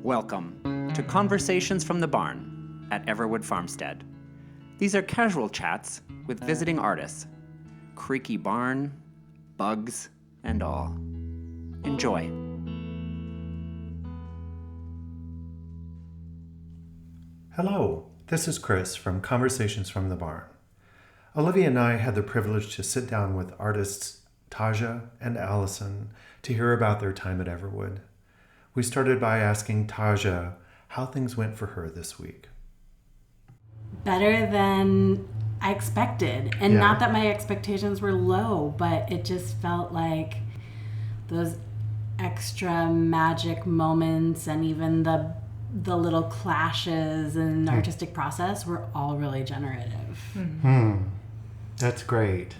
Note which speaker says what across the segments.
Speaker 1: Welcome to Conversations from the Barn at Everwood Farmstead. These are casual chats with visiting artists. Creaky barn, bugs, and all. Enjoy.
Speaker 2: Hello, this is Chris from Conversations from the Barn. Olivia and I had the privilege to sit down with artists Taja and Allison to hear about their time at Everwood. We started by asking Taja how things went for her this week.
Speaker 3: Better than I expected. And not that my expectations were low, but it just felt like those extra magic moments and even the little clashes in the artistic process were all really generative.
Speaker 2: That's great.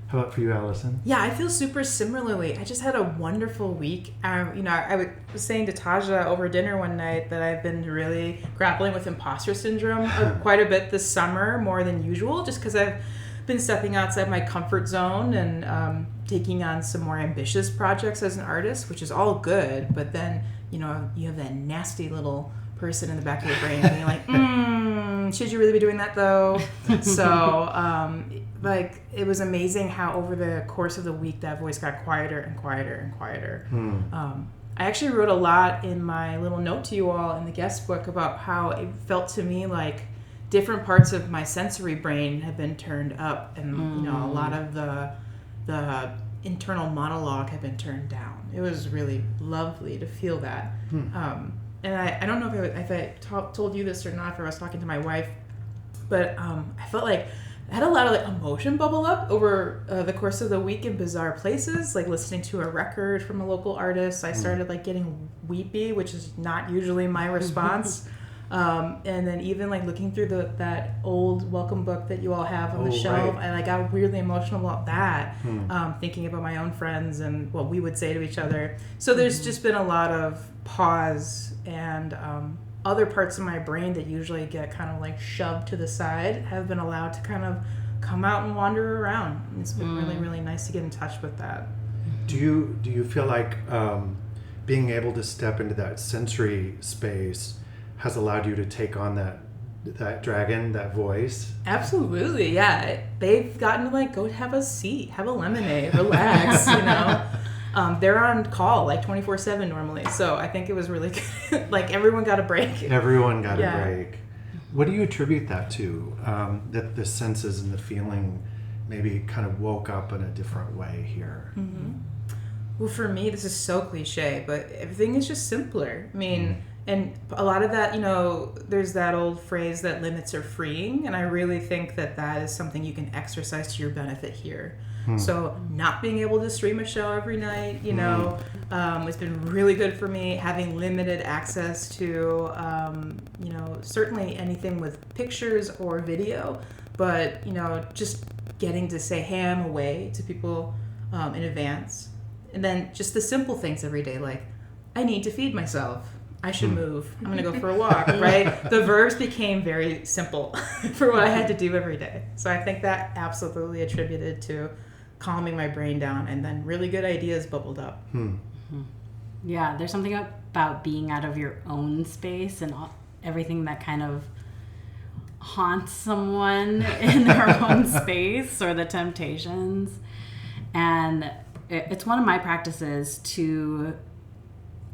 Speaker 2: How about for you, Allison?
Speaker 4: Yeah, I feel super similarly. I just had a wonderful week. I was saying to Taja over dinner one night that I've been really grappling with imposter syndrome quite a bit this summer, more than usual, just because I've been stepping outside my comfort zone and taking on some more ambitious projects as an artist, which is all good. But then, you have that nasty little person in the back of your brain being like, should you really be doing that though? So, it was amazing how over the course of the week that voice got quieter and quieter and quieter. I actually wrote a lot in my little note to you all in the guest book about how it felt to me like different parts of my sensory brain have been turned up, and a lot of the internal monologue had been turned down. It was really lovely to feel that. And I don't know if I told you this or not, if I was talking to my wife, but I felt like I had a lot of emotion bubble up over the course of the week in bizarre places, like listening to a record from a local artist. I started getting weepy, which is not usually my response. And then even looking through that old welcome book that you all have on the shelf, right. I got weirdly emotional about that, thinking about my own friends and what we would say to each other. So there's just been a lot of pause, and other parts of my brain that usually get kind of shoved to the side have been allowed to kind of come out and wander around. And it's been really, really nice to get in touch with that.
Speaker 2: Do you feel like being able to step into that sensory space has allowed you to take on that dragon, that voice?
Speaker 4: Absolutely, yeah. They've gotten to go have a seat, have a lemonade, relax, They're on call 24/7 normally, so I think it was really good. Everyone got a break.
Speaker 2: Everyone got a break. What do you attribute that to? That the senses and the feeling maybe kind of woke up in a different way here?
Speaker 4: Well, for me, this is so cliche, but everything is just simpler. I mean, and a lot of that, there's that old phrase that limits are freeing, and I really think that is something you can exercise to your benefit here. So not being able to stream a show every night, it's been really good for me. Having limited access to, certainly anything with pictures or video, but, just getting to say, hey, I'm away to people in advance. And then just the simple things every day, I need to feed myself. I should move. I'm going to go for a walk, right? The verbs became very simple for what I had to do every day. So I think that absolutely attributed to calming my brain down, and then really good ideas bubbled up.
Speaker 3: Yeah, there's something about being out of your own space and everything that kind of haunts someone in their own space, or the temptations. And it's one of my practices to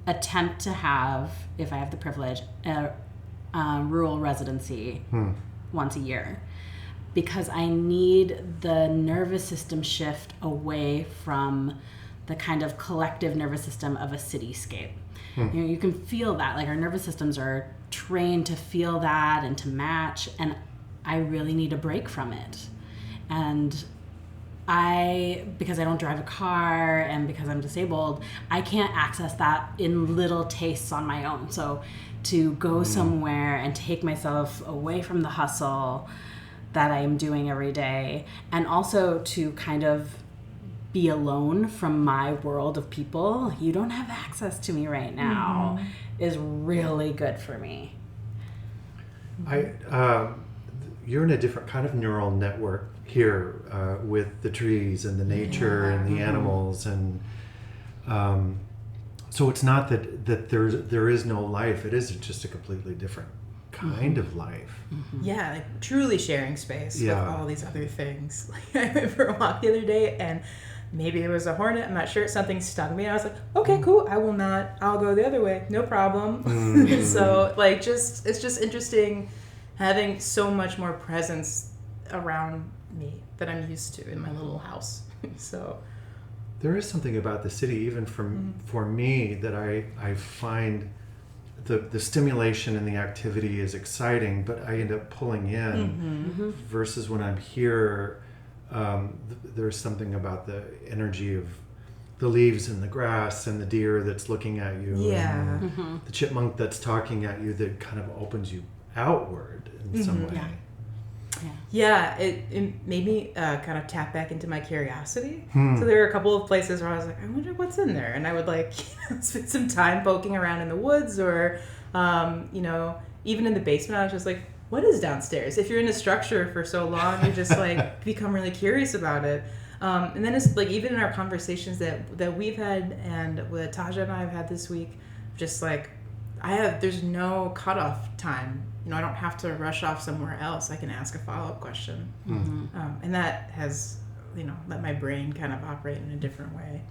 Speaker 3: attempt to have, if I have the privilege, a rural residency once a year, because I need the nervous system shift away from the kind of collective nervous system of a cityscape. You can feel that, our nervous systems are trained to feel that and to match, and I really need a break from it. And because I don't drive a car and because I'm disabled, I can't access that in little tastes on my own. So to go somewhere and take myself away from the hustle that I am doing every day, and also to kind of be alone from my world of people, you don't have access to me right now, is really good for me.
Speaker 2: You're in a different kind of neural network here with the trees and the nature and the animals, and So it's not that there is no life. It is just a completely different kind of life.
Speaker 4: Yeah, like truly sharing space
Speaker 2: Yeah.
Speaker 4: with all these other things. Like I went for a walk the other day, and maybe it was a hornet. I'm not sure. Something stung me. And I was like, okay, cool. I'll go the other way. No problem. So like, it's just interesting having so much more presence around me that I'm used to in my little house. So
Speaker 2: There is something about the city, even for me, that I find the stimulation and the activity is exciting, but I end up pulling in versus when I'm here, there's something about the energy of the leaves and the grass and the deer that's looking at you,
Speaker 4: yeah.
Speaker 2: and the chipmunk that's talking at you, that kind of opens you outward in some way.
Speaker 4: Yeah, it made me kind of tap back into my curiosity. So there were a couple of places where I was like, I wonder what's in there. And I would like spend some time poking around in the woods, or, even in the basement. I was just like, what is downstairs? If you're in a structure for so long, you just like become really curious about it. And then it's like, even in our conversations that we've had and what Taja and I have had this week, just like, there's no cutoff time. I don't have to rush off somewhere else. I can ask a follow-up question. And that has, let my brain kind of operate in a different way.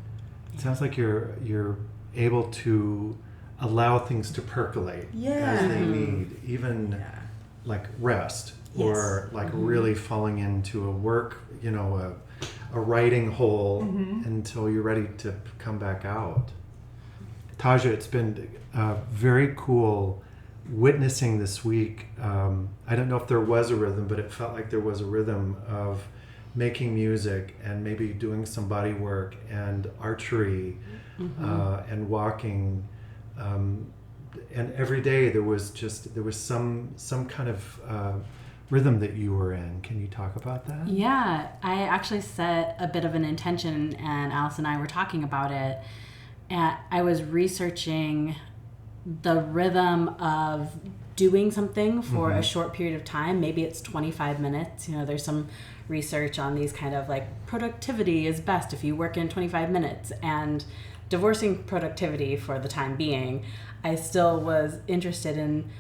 Speaker 2: It sounds like you're able to allow things to percolate as they need, even like rest, or like really falling into a work, a writing hole until you're ready to come back out. Taja, it's been very cool witnessing this week. I don't know if there was a rhythm, but it felt like there was a rhythm of making music and maybe doing some body work and archery and walking. And every day there was some kind of rhythm that you were in. Can you talk about that?
Speaker 3: Yeah, I actually set a bit of an intention, and Alice and I were talking about it. And I was researching the rhythm of doing something for a short period of time. Maybe it's 25 minutes. There's some research on these kind of like productivity is best if you work in 25 minutes, and divorcing productivity for the time being, I still was interested in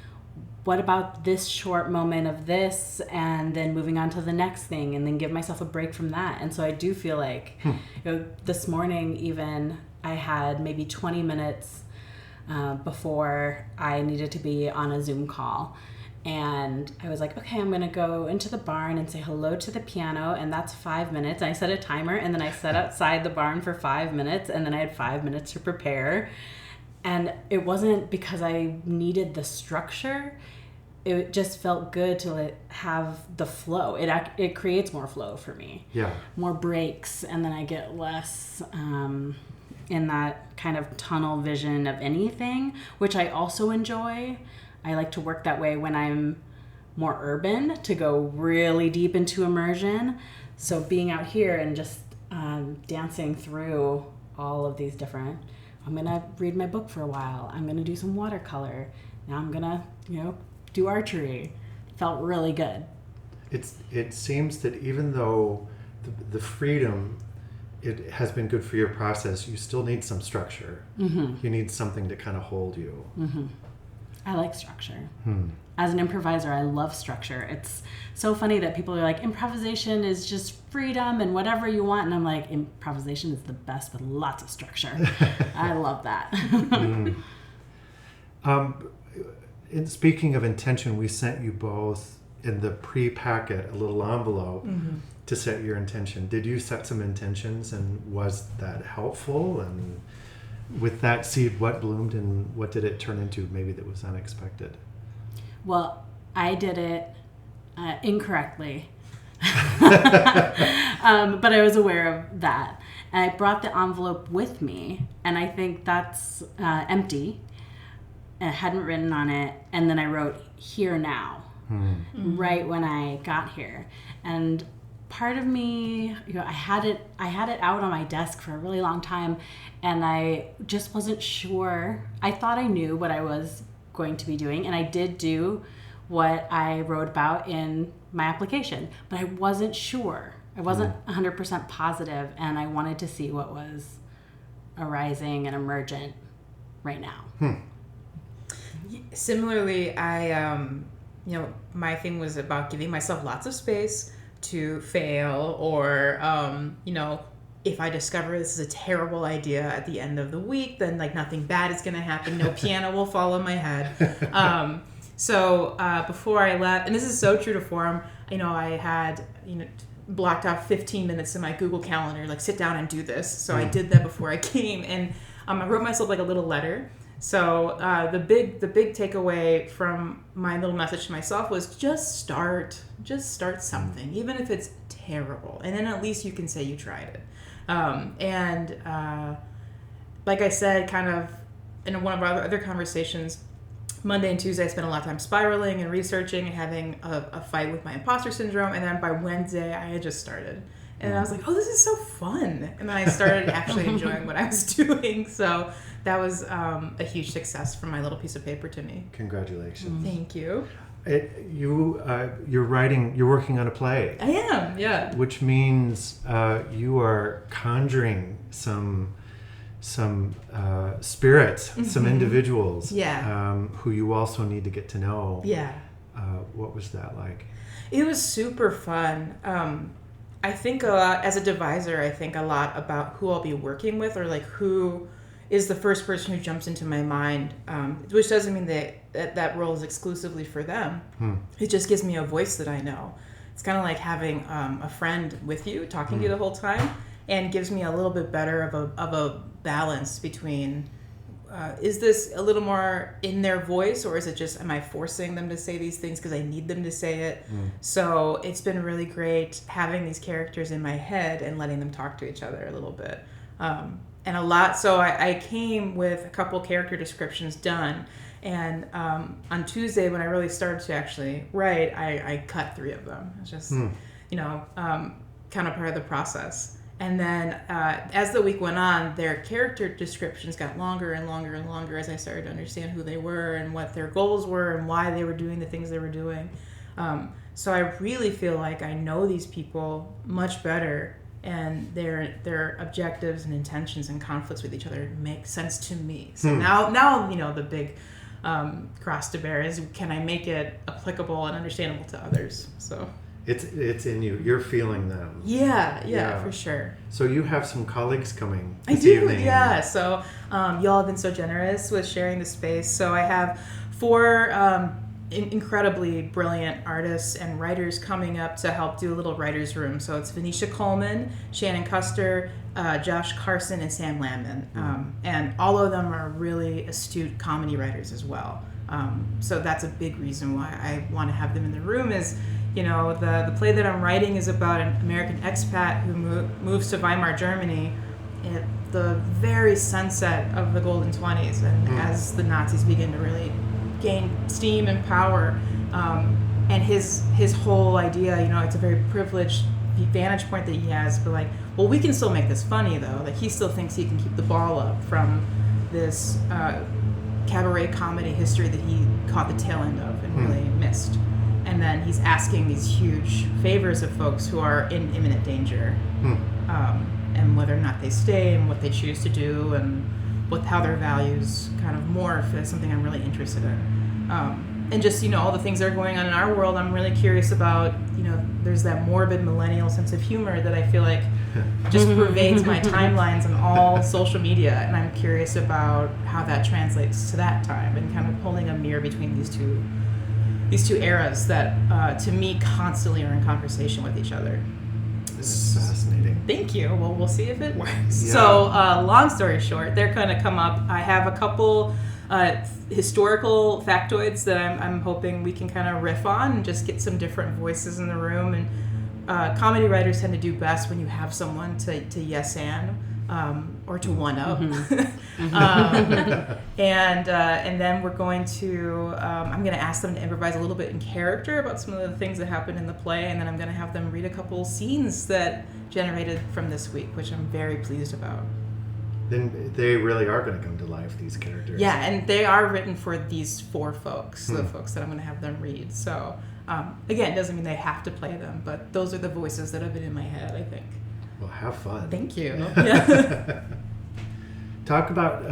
Speaker 3: what about this short moment of this, and then moving on to the next thing, and then give myself a break from that. And so I do feel like this morning even I had maybe 20 minutes before I needed to be on a Zoom call. And I was like, okay, I'm going to go into the barn and say hello to the piano, and that's 5 minutes. And I set a timer, and then I sat outside the barn for 5 minutes, and then I had 5 minutes to prepare. And it wasn't because I needed the structure. It just felt good to have the flow. It creates more flow for me.
Speaker 2: Yeah.
Speaker 3: More breaks, and then I get less in that kind of tunnel vision of anything, which I also enjoy. I like to work that way when I'm more urban, to go really deep into immersion. So being out here and just dancing through all of these different, I'm going to read my book for a while. I'm going to do some watercolor. Now I'm going to, do archery. Felt really good.
Speaker 2: It seems that even though the freedom, it has been good for your process, you still need some structure. You need something to kind of hold you.
Speaker 3: I like structure. As an improviser, I love structure. It's so funny that people are like, improvisation is just freedom and whatever you want. And I'm like, improvisation is the best with lots of structure. I love that.
Speaker 2: And speaking of intention, we sent you both in the pre-packet a little envelope to set your intention. Did you set some intentions, and was that helpful? And with that seed, what bloomed and what did it turn into, maybe that was unexpected?
Speaker 3: Well, I did it incorrectly, but I was aware of that. And I brought the envelope with me, and I think that's empty. I hadn't written on it, and then I wrote "here now" right when I got here. And part of me, I had it out on my desk for a really long time, and I just wasn't sure. I thought I knew what I was going to be doing, and I did do what I wrote about in my application, but I wasn't sure. I wasn't 100% positive, and I wanted to see what was arising and emergent right now?
Speaker 4: Similarly, I, my thing was about giving myself lots of space to fail or, if I discover this is a terrible idea at the end of the week, then like nothing bad is going to happen. No piano will fall on my head. So before I left, and this is so true to form, I had, blocked off 15 minutes in my Google Calendar, like sit down and do this. So I did that before I came, and I wrote myself like a little letter. So the big takeaway from my little message to myself was just start something, even if it's terrible, and then at least you can say you tried it. Like I said, kind of in one of our other conversations, Monday and Tuesday I spent a lot of time spiraling and researching and having a fight with my imposter syndrome, and then by Wednesday I had just started. And I was like, oh, this is so fun. And then I started actually enjoying what I was doing. So that was a huge success from my little piece of paper to me.
Speaker 2: Congratulations.
Speaker 4: Thank you.
Speaker 2: You're working on a play.
Speaker 4: I am, yeah.
Speaker 2: Which means you are conjuring some spirits, some individuals who you also need to get to know.
Speaker 4: Yeah.
Speaker 2: What was that like?
Speaker 4: It was super fun. I think a lot, as a deviser, I think a lot about who I'll be working with, or like who is the first person who jumps into my mind, which doesn't mean that role is exclusively for them. It just gives me a voice that I know. It's kind of like having a friend with you, talking to you the whole time, and gives me a little bit better of a balance between is this a little more in their voice, or is it just, am I forcing them to say these things because I need them to say it? So it's been really great having these characters in my head and letting them talk to each other a little bit. And a lot, so I came with a couple character descriptions done, and on Tuesday when I really started to actually write, I cut 3 of them. It's just, kind of part of the process. And then as the week went on, their character descriptions got longer and longer and longer as I started to understand who they were and what their goals were and why they were doing the things they were doing. So I really feel like I know these people much better, and their objectives and intentions and conflicts with each other make sense to me. So now the big cross to bear is, can I make it applicable and understandable to others? So
Speaker 2: it's in you. You're feeling them.
Speaker 4: Yeah, for sure.
Speaker 2: So you have some colleagues coming
Speaker 4: this
Speaker 2: evening.
Speaker 4: Yeah. So y'all have been so generous with sharing the space. So I have 4 incredibly brilliant artists and writers coming up to help do a little writer's room. So it's Venetia Coleman, Shannon Custer, Josh Carson, and Sam Landman. And all of them are really astute comedy writers as well. So that's a big reason why I want to have them in the room is, the play that I'm writing is about an American expat who moves to Weimar, Germany at the very sunset of the Golden 20s, and as the Nazis begin to really gain steam and power. And his whole idea, it's a very privileged vantage point that he has, but like, well, we can still make this funny though. Like, he still thinks he can keep the ball up from this cabaret comedy history that he caught the tail end of and really missed. And then he's asking these huge favors of folks who are in imminent danger, and whether or not they stay and what they choose to do and how their values kind of morph is something I'm really interested in. And just, all the things that are going on in our world, I'm really curious about. There's that morbid millennial sense of humor that I feel like just pervades my timelines on all social media, and I'm curious about how that translates to that time, and kind of holding a mirror between these two eras that, to me, constantly are in conversation with each other.
Speaker 2: It's fascinating.
Speaker 4: Thank you. Well, we'll see if it works.
Speaker 2: Yeah.
Speaker 4: So, long story short, they're going to come up. I have a couple historical factoids that I'm hoping we can kind of riff on and just get some different voices in the room. And comedy writers tend to do best when you have someone to yes and. Or to one up. And then we're going to, I'm going to ask them to improvise a little bit in character about some of the things that happened in the play, and then I'm going to have them read a couple scenes that generated from this week, which I'm very pleased about.
Speaker 2: Then they really are going to come to life, these characters.
Speaker 4: Yeah, and they are written for these 4 folks, the folks that I'm going to have them read. So, again, it doesn't mean they have to play them, but those are the voices that have been in my head, I think.
Speaker 2: Well, have fun.
Speaker 4: Thank you. Yeah.
Speaker 2: Talk about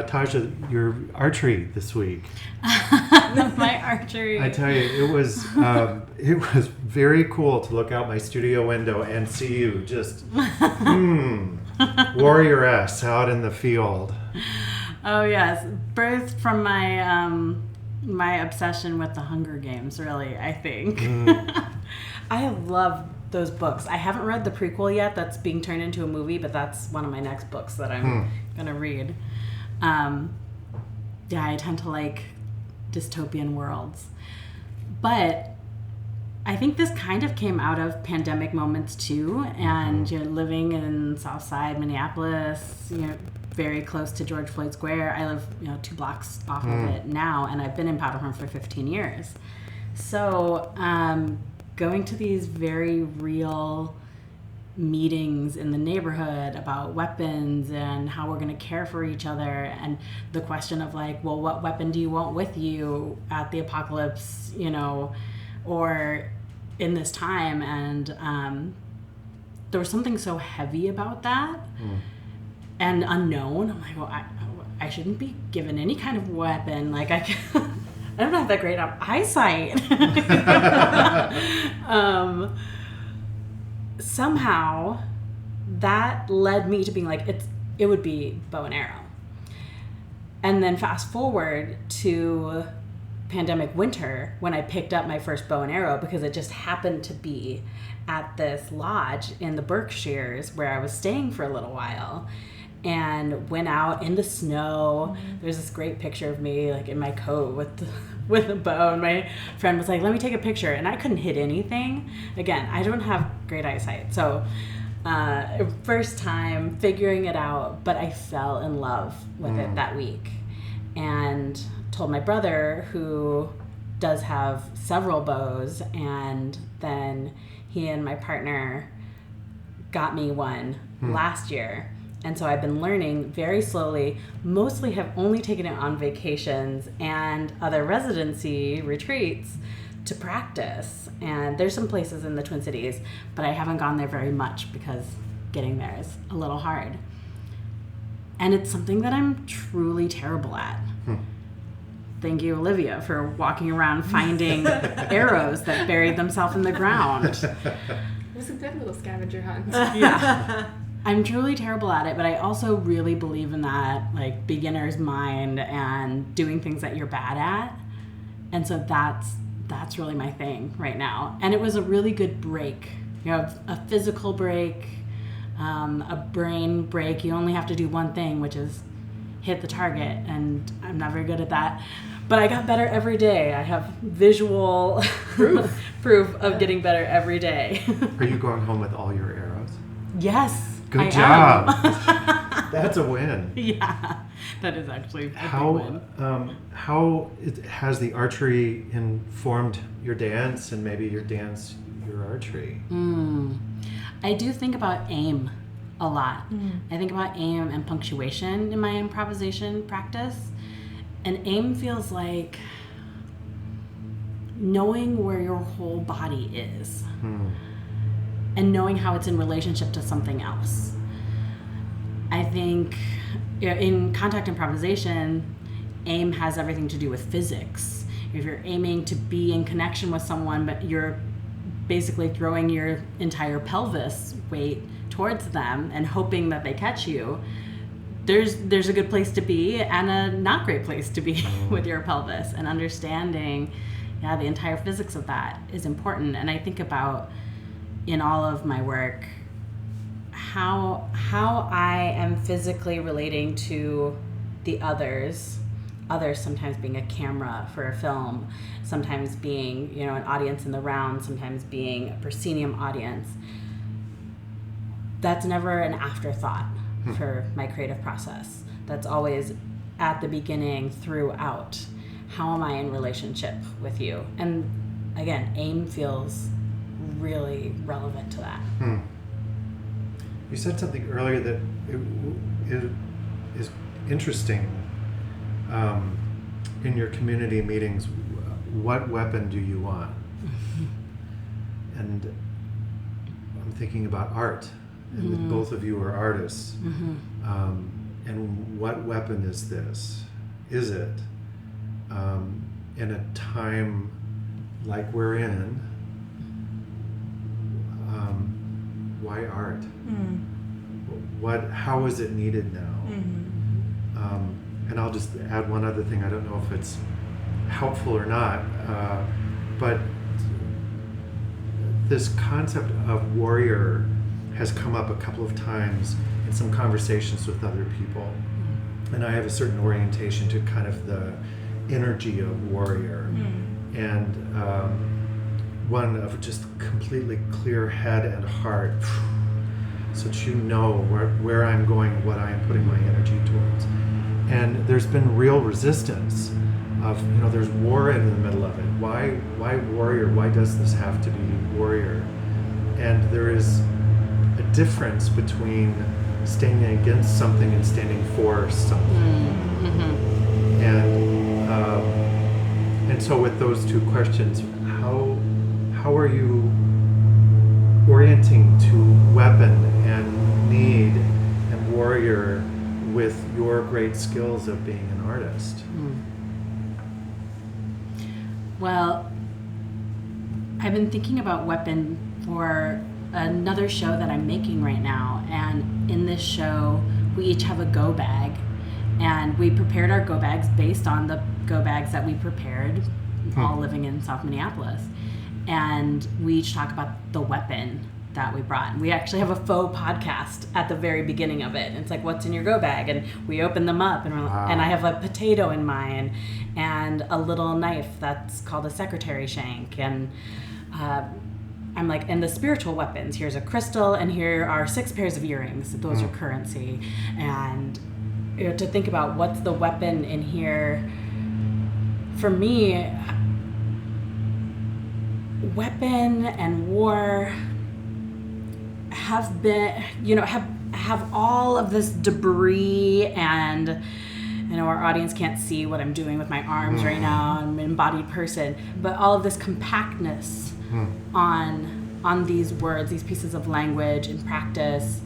Speaker 2: Taja, your archery this week.
Speaker 3: My archery.
Speaker 2: I tell you, it was very cool to look out my studio window and see you just warrioress out in the field.
Speaker 3: Oh yes, birthed from my my obsession with the Hunger Games. Really, I think. I love those books. I haven't read the prequel yet. That's being turned into a movie, but that's one of my next books that I'm gonna read. Yeah, I tend to like dystopian worlds, but I think this kind of came out of pandemic moments too. And you're living in Southside Minneapolis, very close to George Floyd Square. I live, 2 blocks off of it now, and I've been in Powder Horn for 15 years. So going to these very real meetings in the neighborhood about weapons and how we're going to care for each other, and the question of like, well, what weapon do you want with you at the apocalypse, or in this time? And there was something so heavy about that and unknown. I'm like, well, I shouldn't be given any kind of weapon. Like I don't have that great eyesight. Somehow that led me to being like, it would be bow and arrow. And then fast forward to pandemic winter when I picked up my first bow and arrow, because it just happened to be at this lodge in the Berkshires where I was staying for a little while, and went out in the snow. There's this great picture of me like in my coat with a bow, and my friend was like, let me take a picture, and I couldn't hit anything. Again, I don't have great eyesight, so first time figuring it out, but I fell in love with it that week, and told my brother, who does have several bows, and then he and my partner got me one last year. And so I've been learning very slowly, mostly have only taken it on vacations and other residency retreats to practice. And there's some places in the Twin Cities, but I haven't gone there very much because getting there is a little hard. And it's something that I'm truly terrible at. Thank you, Olivia, for walking around finding arrows that buried themselves in the ground.
Speaker 5: It was a good little scavenger hunt.
Speaker 3: Yeah. I'm truly terrible at it, but I also really believe in that like beginner's mind and doing things that you're bad at. And so that's really my thing right now. And it was a really good break. A physical break, a brain break. You only have to do one thing, which is hit the target, and I'm not very good at that. But I got better every day. I have visual proof of getting better every day.
Speaker 2: Are you going home with all your arrows?
Speaker 3: Yes.
Speaker 2: Good job. That's a win.
Speaker 3: Yeah, that is actually a big win.
Speaker 2: How has the archery informed your dance, and maybe your archery?
Speaker 3: I do think about aim a lot. I think about aim and punctuation in my improvisation practice. And aim feels like knowing where your whole body is. And knowing how it's in relationship to something else. I think in contact improvisation, aim has everything to do with physics. If you're aiming to be in connection with someone, but you're basically throwing your entire pelvis weight towards them and hoping that they catch you, there's a good place to be and a not great place to be with your pelvis. And understanding the entire physics of that is important. And I think about, in all of my work, how I am physically relating to the others sometimes being a camera for a film, sometimes being an audience in the round, sometimes being a proscenium audience. That's never an afterthought for my creative process. That's always at the beginning, throughout. How am I in relationship with you? And again, aim feels really relevant to that.
Speaker 2: You said something earlier that is interesting. In your community meetings, what weapon do you want? And I'm thinking about art, and both of you are artists. And what weapon is this? Is it in a time like we're in? Why art? How is it needed now? And I'll just add one other thing. I don't know if it's helpful or not, but this concept of warrior has come up a couple of times in some conversations with other people. And I have a certain orientation to kind of the energy of warrior. And one of just completely clear head and heart, so that you know where I'm going, what I am putting my energy towards. And there's been real resistance of, there's war in the middle of it. Why warrior? Why does this have to be warrior? And there is a difference between standing against something and standing for something. And so with those two questions, how are you orienting to weapon and need and warrior with your great skills of being an artist?
Speaker 3: Well, I've been thinking about weapon for another show that I'm making right now, and in this show we each have a go bag, and we prepared our go bags based on the go bags that we prepared, all living in South Minneapolis, and we each talk about the weapon that we brought. We actually have a faux podcast at the very beginning of it. It's like, what's in your go bag? And we open them up, and and I have a potato in mine and a little knife that's called a secretary shank, and I'm like, and the spiritual weapons, here's a crystal, and here are 6 pairs of earrings. Those are currency. And to think about what's the weapon in here, for me, weapon and war have been, have all of this debris, and I know our audience can't see what I'm doing with my arms right now. I'm an embodied person, but all of this compactness on these words, these pieces of language and practice.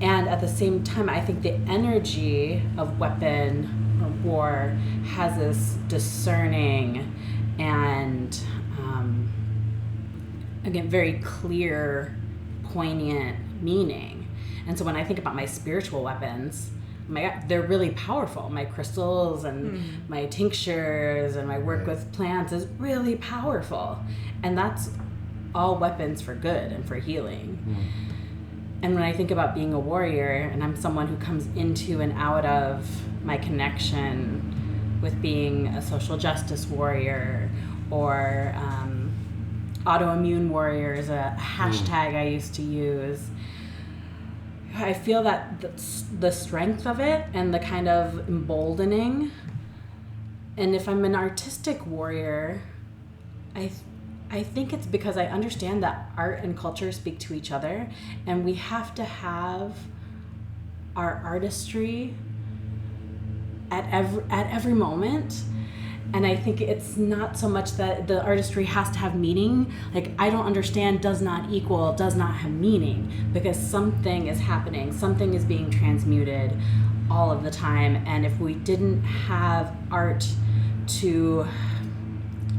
Speaker 3: And at the same time, I think the energy of weapon or war has this discerning and, again, very clear, poignant meaning. And so when I think about my spiritual weapons, they're really powerful. My crystals and my tinctures and my work with plants is really powerful. And that's all weapons for good and for healing. And when I think about being a warrior, and I'm someone who comes into and out of my connection with being a social justice warrior, or autoimmune warrior is a hashtag I used to use, I feel that the strength of it and the kind of emboldening. And if I'm an artistic warrior, I think it's because I understand that art and culture speak to each other, and we have to have our artistry at every moment. And I think it's not so much that the artistry has to have meaning. Like, I don't understand does not equal does not have meaning, because something is happening, something is being transmuted all of the time. And if we didn't have art to,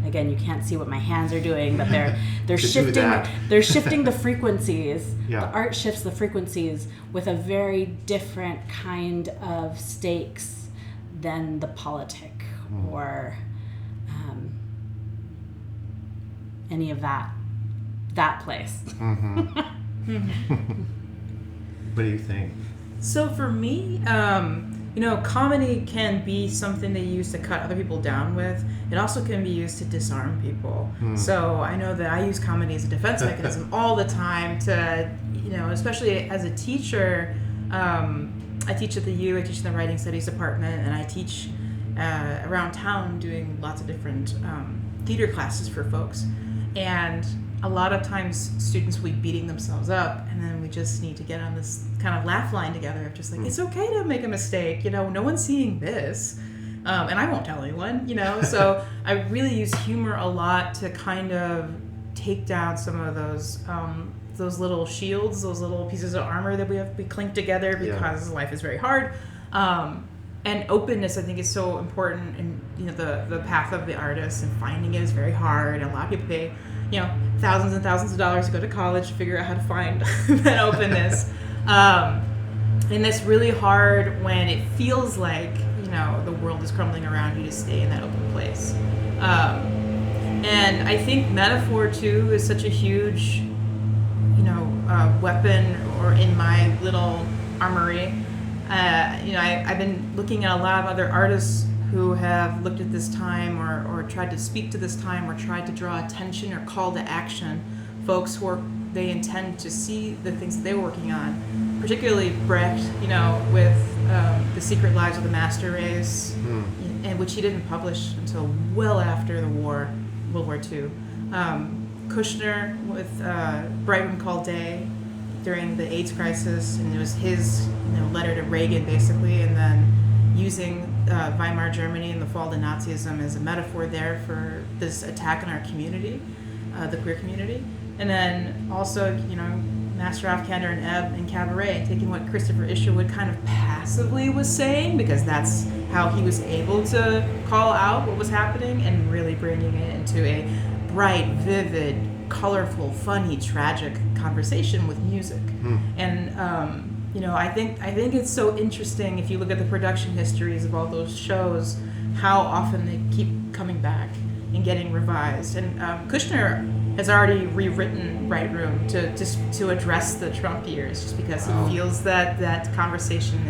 Speaker 3: again, you can't see what my hands are doing, but they're shifting the frequencies. The art shifts the frequencies with a very different kind of stakes than the politic or any of that place.
Speaker 2: What do you think?
Speaker 4: So for me, comedy can be something they use to cut other people down with. It also can be used to disarm people. So I know that I use comedy as a defense mechanism all the time to, especially as a teacher. I teach at the U, I teach in the writing studies department, and I teach around town doing lots of different theater classes for folks. And a lot of times students will be beating themselves up, and then we just need to get on this kind of laugh line together of just like, it's okay to make a mistake, no one's seeing this, and I won't tell anyone, so I really use humor a lot to kind of take down some of those little shields, those little pieces of armor that we clink together because life is very hard. And openness, I think, is so important in the path of the artist, and finding it is very hard. And a lot of people pay thousands and thousands of dollars to go to college to figure out how to find that openness. And it's really hard when it feels like the world is crumbling around you to stay in that open place. And I think metaphor too is such a huge weapon, or in my little armory. I've been looking at a lot of other artists who have looked at this time, or tried to speak to this time, or tried to draw attention or call to action folks who they intend to see the things that they were working on, particularly Brecht, with The Secret Lives of the Master Race, and which he didn't publish until well after the war, World War II. Kushner with Bright Room Called Day during the AIDS crisis, and it was his letter to Reagan, basically, and then using Weimar Germany and the fall to Nazism as a metaphor there for this attack on our community, the queer community. And then also, Masteroff, Candor, and Ebb and Cabaret, taking what Christopher Isherwood kind of passively was saying, because that's how he was able to call out what was happening, and really bringing it into a bright, vivid, colorful, funny, tragic conversation with music. And I think it's so interesting, if you look at the production histories of all those shows, how often they keep coming back and getting revised. And Kushner has already rewritten Bright Room to address the Trump years, just because he feels that conversation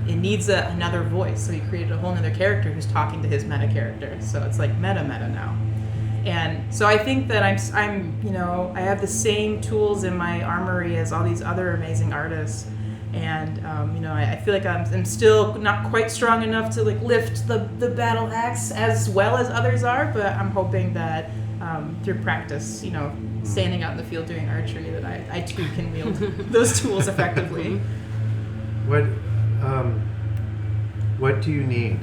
Speaker 4: needs another voice. So he created a whole other character who's talking to his meta character. So it's like meta now. And so I think that I have the same tools in my armory as all these other amazing artists. And, I feel like I'm still not quite strong enough to lift the battle axe as well as others are, but I'm hoping that through practice, standing out in the field doing archery, that I too can wield those tools effectively.
Speaker 2: What do you need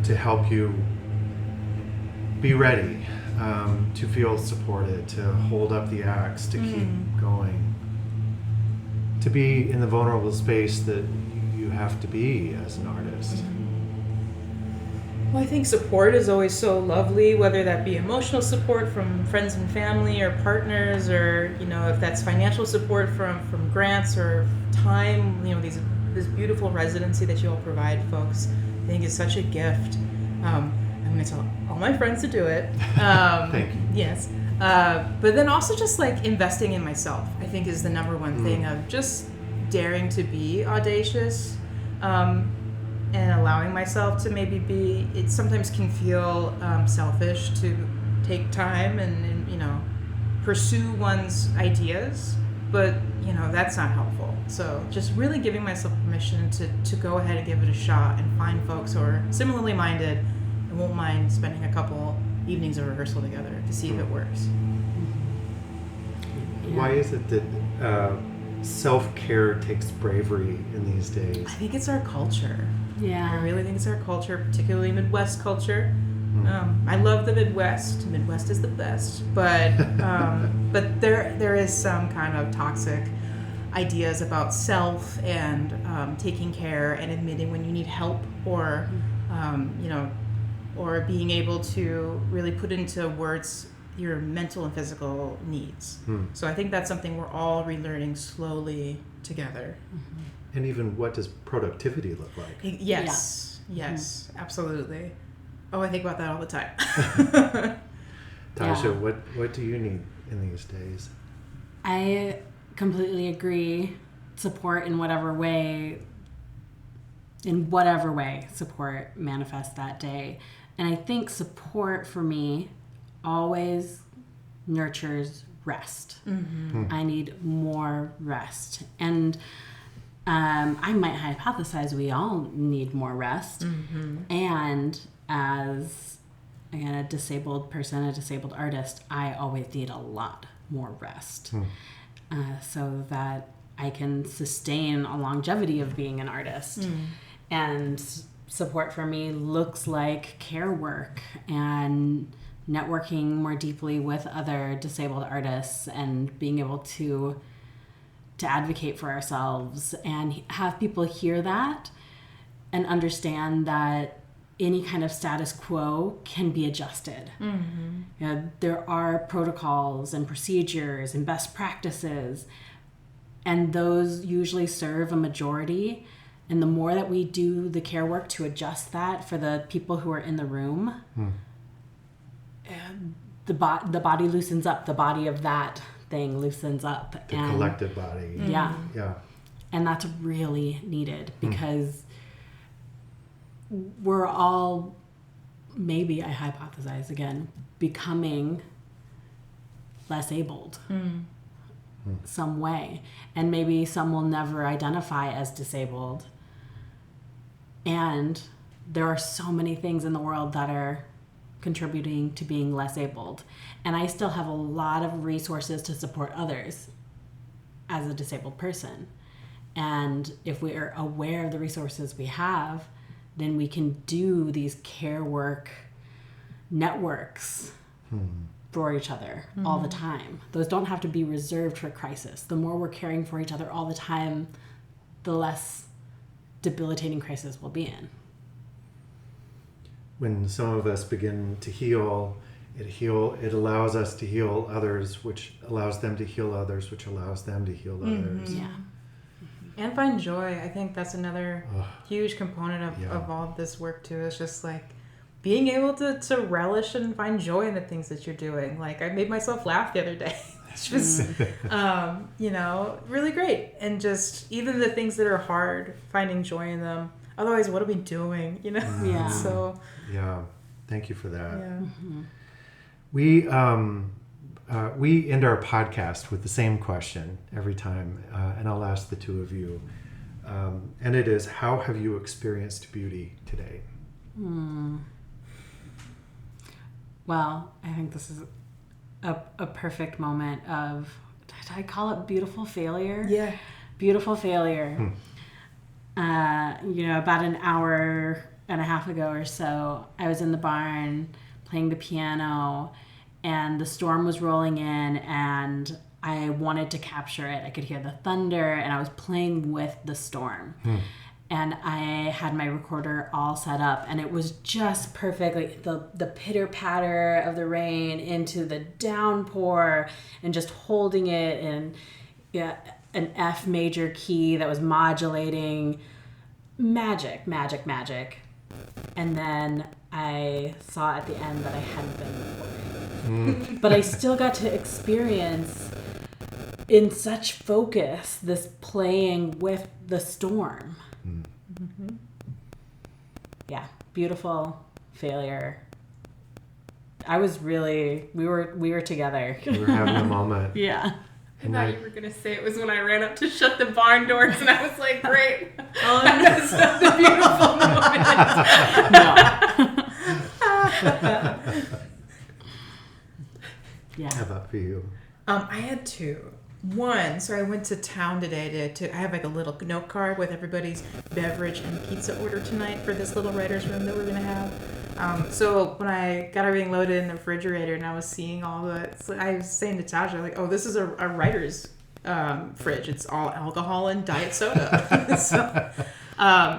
Speaker 2: to help you be ready, to feel supported, to hold up the axe, to keep going, to be in the vulnerable space that you have to be as an artist?
Speaker 4: Well, I think support is always so lovely, whether that be emotional support from friends and family or partners, or if that's financial support from grants or time. This beautiful residency that you all provide folks, I think is such a gift. I'm going to tell all my friends to do it.
Speaker 2: Thank you.
Speaker 4: Yes. But then also just investing in myself, I think, is the number one thing, of just daring to be audacious, and allowing myself to maybe be, it sometimes can feel selfish to take time and pursue one's ideas, but that's not helpful. So just really giving myself permission to go ahead and give it a shot, and find folks who are similarly minded and won't mind spending a couple evenings of rehearsal together to see if it works.
Speaker 2: Why is it that self-care takes bravery in these days?
Speaker 4: I think it's our culture.
Speaker 3: Yeah.
Speaker 4: I really think it's our culture, particularly Midwest culture. I love the Midwest. Midwest is the best, but there is some kind of toxic ideas about self and taking care and admitting when you need help, or or being able to really put into words your mental and physical needs. So I think that's something we're all relearning slowly together.
Speaker 2: And even, what does productivity look like?
Speaker 4: Yes, absolutely. Oh, I think about that all the time.
Speaker 2: Taja, what do you need in these days?
Speaker 3: I completely agree. Support in whatever way support manifests that day. And I think support for me always nurtures rest. I need more rest. And I might hypothesize we all need more rest. And as, again, a disabled person, a disabled artist, I always need a lot more rest, so that I can sustain a longevity of being an artist. And support for me looks like care work and networking more deeply with other disabled artists, and being able to advocate for ourselves and have people hear that and understand that any kind of status quo can be adjusted. Mm-hmm. You know, there are protocols and procedures and best practices, and those usually serve a majority. And the more that we do the care work to adjust that for the people who are in the room, the body loosens up. The body of that thing loosens up.
Speaker 2: The collective body.
Speaker 3: Yeah.
Speaker 2: Yeah.
Speaker 3: And that's really needed because we're all, maybe I hypothesize again, becoming less abled some way. And maybe some will never identify as disabled. And there are so many things in the world that are contributing to being less abled. And I still have a lot of resources to support others as a disabled person. And if we are aware of the resources we have, then we can do these care work networks for each other all the time. Those don't have to be reserved for crisis. The more we're caring for each other all the time, the less debilitating crisis we'll be in.
Speaker 2: When some of us begin to heal, it allows us to heal others, which allows them to heal others, which allows them to heal others.
Speaker 3: Yeah.
Speaker 4: And find joy. I think that's another huge component of all of this work too. It's just like being able to relish and find joy in the things that you're doing. Like I made myself laugh the other day. It's just, really great. And just even the things that are hard, finding joy in them. Otherwise, what are we doing?
Speaker 3: Yeah.
Speaker 4: So.
Speaker 2: Yeah. Thank you for that.
Speaker 4: Yeah.
Speaker 2: We end our podcast with the same question every time, and I'll ask the two of you. And it is, how have you experienced beauty today?
Speaker 3: Well, I think this is a perfect moment of, did I call it beautiful failure?
Speaker 4: Yeah.
Speaker 3: Beautiful failure. About an hour and a half ago or so, I was in the barn playing the piano, and the storm was rolling in, and I wanted to capture it. I could hear the thunder, and I was playing with the storm. And I had my recorder all set up, and it was just perfect. Like the pitter-patter of the rain into the downpour, and just holding it in an F major key that was modulating. Magic. And then I saw at the end that I hadn't been recording. But I still got to experience in such focus this playing with the storm. Yeah, beautiful failure. I was really, we were together.
Speaker 2: We were having a moment.
Speaker 3: Yeah.
Speaker 5: I thought you were going to say it was when I ran up to shut the barn doors, and I was like, great. I'll miss the beautiful moment.
Speaker 3: Yeah.
Speaker 2: How about for you?
Speaker 4: I had two. One, so I went to town today to I have like a little note card with everybody's beverage and pizza order tonight for this little writer's room that we're going to have. So when I got everything loaded in the refrigerator and I was seeing all the, I was saying to Taja, like, oh, this is a writer's fridge. It's all alcohol and diet soda.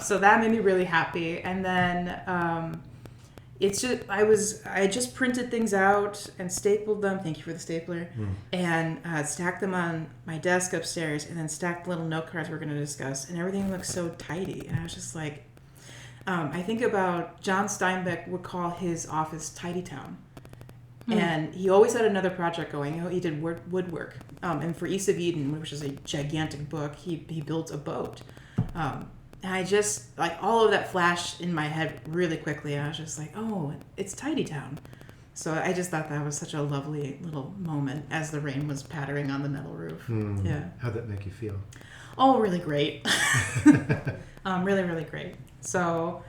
Speaker 4: So that made me really happy. And then it's just, I just printed things out and stapled them. Thank you for the stapler. And stacked them on my desk upstairs, and then stacked the little note cards we're going to discuss. And everything looks so tidy. And I was just like, I think about John Steinbeck would call his office Tidy Town. And he always had another project going. He did woodwork. And for East of Eden, which is a gigantic book, he built a boat. And I just, like, all of that flashed in my head really quickly. And I was just like, oh, it's Tidy Town. So I just thought that was such a lovely little moment as the rain was pattering on the metal roof. Yeah.
Speaker 2: How'd that make you feel?
Speaker 4: Oh, really great. Really, really great. So,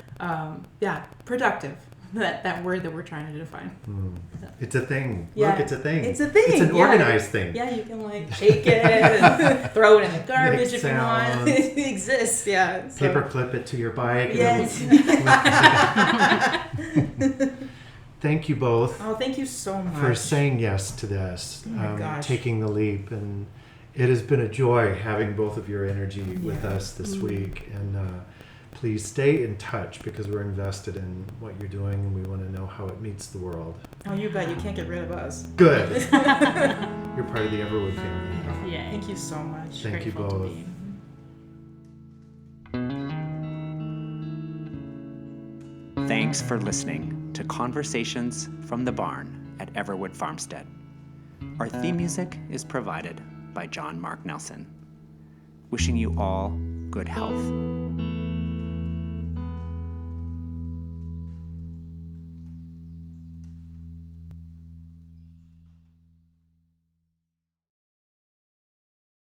Speaker 4: productive. That word that we're trying to define.
Speaker 2: It's a thing.
Speaker 4: Yeah.
Speaker 2: Look, it's a thing.
Speaker 4: It's a thing.
Speaker 2: It's an organized thing.
Speaker 4: Yeah, you can like shake it and throw it in the garbage
Speaker 2: Make
Speaker 4: if you want. It exists, yeah. So.
Speaker 2: Paper clip it to your bike.
Speaker 4: Yes.
Speaker 2: Thank you both.
Speaker 4: Oh, thank you so much.
Speaker 2: For saying yes to this,
Speaker 4: Oh my gosh.
Speaker 2: taking the leap. And it has been a joy having both of your energy with us this week. And Please stay in touch because we're invested in what you're doing and we want to know how it meets the world.
Speaker 4: Oh, you bet. You can't get rid of us.
Speaker 2: Good. You're part of the Everwood family.
Speaker 3: Yeah.
Speaker 4: Thank you so much.
Speaker 2: Thank you
Speaker 3: Grateful to
Speaker 2: both.
Speaker 3: be.
Speaker 1: Thanks for listening to Conversations from the Barn at Everwood Farmstead. Our theme music is provided by John Mark Nelson. Wishing you all good health.